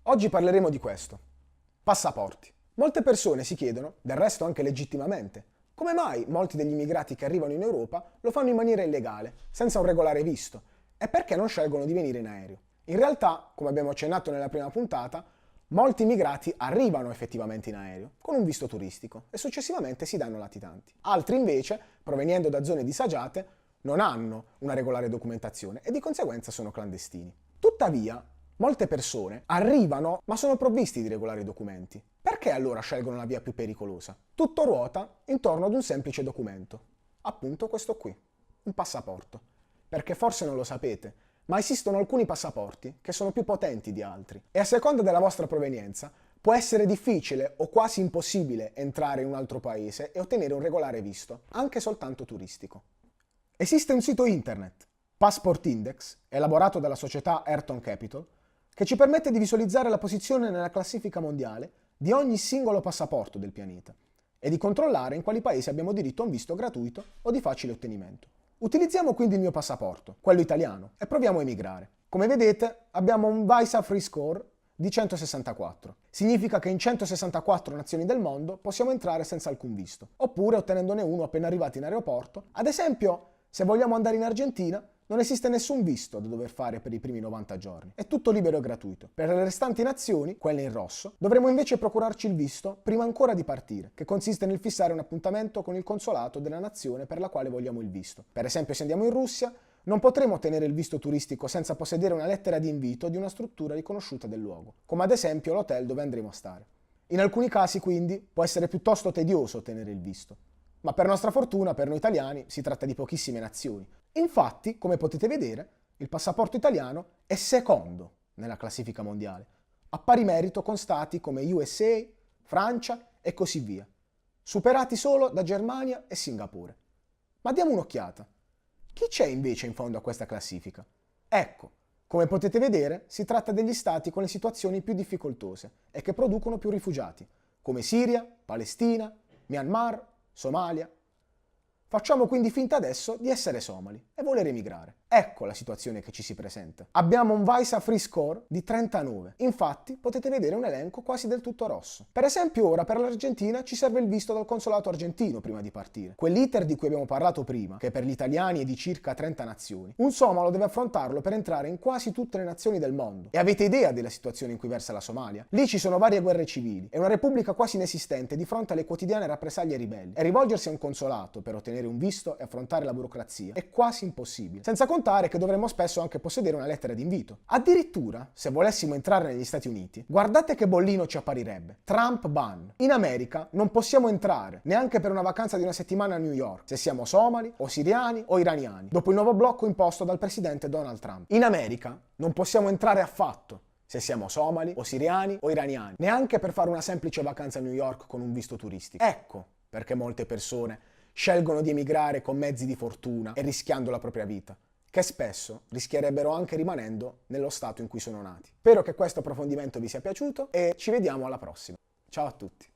Oggi parleremo di questo. Passaporti. Molte persone si chiedono, del resto anche legittimamente, come mai molti degli immigrati che arrivano in Europa lo fanno in maniera illegale, senza un regolare visto, e perché non scelgono di venire in aereo. In realtà, come abbiamo accennato nella prima puntata, molti immigrati arrivano effettivamente in aereo, con un visto turistico, e successivamente si danno latitanti. Altri invece, proveniendo da zone disagiate, non hanno una regolare documentazione e di conseguenza sono clandestini. Tuttavia, molte persone arrivano ma sono provvisti di regolari documenti. Perché allora scelgono la via più pericolosa? Tutto ruota intorno ad un semplice documento. Appunto questo qui, un passaporto. Perché forse non lo sapete, ma esistono alcuni passaporti che sono più potenti di altri. E a seconda della vostra provenienza, può essere difficile o quasi impossibile entrare in un altro paese e ottenere un regolare visto, anche soltanto turistico. Esiste un sito internet, Passport Index, elaborato dalla società Ayrton Capital, che ci permette di visualizzare la posizione nella classifica mondiale di ogni singolo passaporto del pianeta e di controllare in quali paesi abbiamo diritto a un visto gratuito o di facile ottenimento. Utilizziamo quindi il mio passaporto, quello italiano, e proviamo a emigrare. Come vedete abbiamo un Visa Free Score di 164. Significa che in 164 nazioni del mondo possiamo entrare senza alcun visto, oppure ottenendone uno appena arrivati in aeroporto. Ad esempio, se vogliamo andare in Argentina, non esiste nessun visto da dover fare per i primi 90 giorni. È tutto libero e gratuito. Per le restanti nazioni, quelle in rosso, dovremo invece procurarci il visto prima ancora di partire, che consiste nel fissare un appuntamento con il consolato della nazione per la quale vogliamo il visto. Per esempio, se andiamo in Russia, non potremo ottenere il visto turistico senza possedere una lettera di invito di una struttura riconosciuta del luogo, come ad esempio l'hotel dove andremo a stare. In alcuni casi, quindi, può essere piuttosto tedioso ottenere il visto. Ma per nostra fortuna, per noi italiani, si tratta di pochissime nazioni. Infatti, come potete vedere, il passaporto italiano è secondo nella classifica mondiale, a pari merito con stati come USA, Francia e così via, superati solo da Germania e Singapore. Ma diamo un'occhiata. Chi c'è invece in fondo a questa classifica? Ecco, come potete vedere, si tratta degli stati con le situazioni più difficoltose e che producono più rifugiati, come Siria, Palestina, Myanmar, Somalia. Facciamo quindi finta adesso di essere somali e voler emigrare. Ecco la situazione che ci si presenta. Abbiamo un Visa Free Score di 39. Infatti potete vedere un elenco quasi del tutto rosso. Per esempio ora per l'Argentina ci serve il visto dal consolato argentino prima di partire. Quell'iter di cui abbiamo parlato prima, che per gli italiani è di circa 30 nazioni, un somalo deve affrontarlo per entrare in quasi tutte le nazioni del mondo. E avete idea della situazione in cui versa la Somalia? Lì ci sono varie guerre civili e una repubblica quasi inesistente di fronte alle quotidiane rappresaglie ribelli. E rivolgersi a un consolato per ottenere un visto e affrontare la burocrazia è quasi impossibile. Senza contare che dovremmo spesso anche possedere una lettera di invito. Addirittura, se volessimo entrare negli Stati Uniti, guardate che bollino ci apparirebbe. Trump ban. In America non possiamo entrare, neanche per una vacanza di una settimana a New York, se siamo somali, o siriani, o iraniani, dopo il nuovo blocco imposto dal presidente Donald Trump. In America non possiamo entrare affatto, se siamo somali, o siriani, o iraniani, neanche per fare una semplice vacanza a New York con un visto turistico. Ecco perché molte persone scelgono di emigrare con mezzi di fortuna e rischiando la propria vita, che spesso rischierebbero anche rimanendo nello stato in cui sono nati. Spero che questo approfondimento vi sia piaciuto e ci vediamo alla prossima. Ciao a tutti!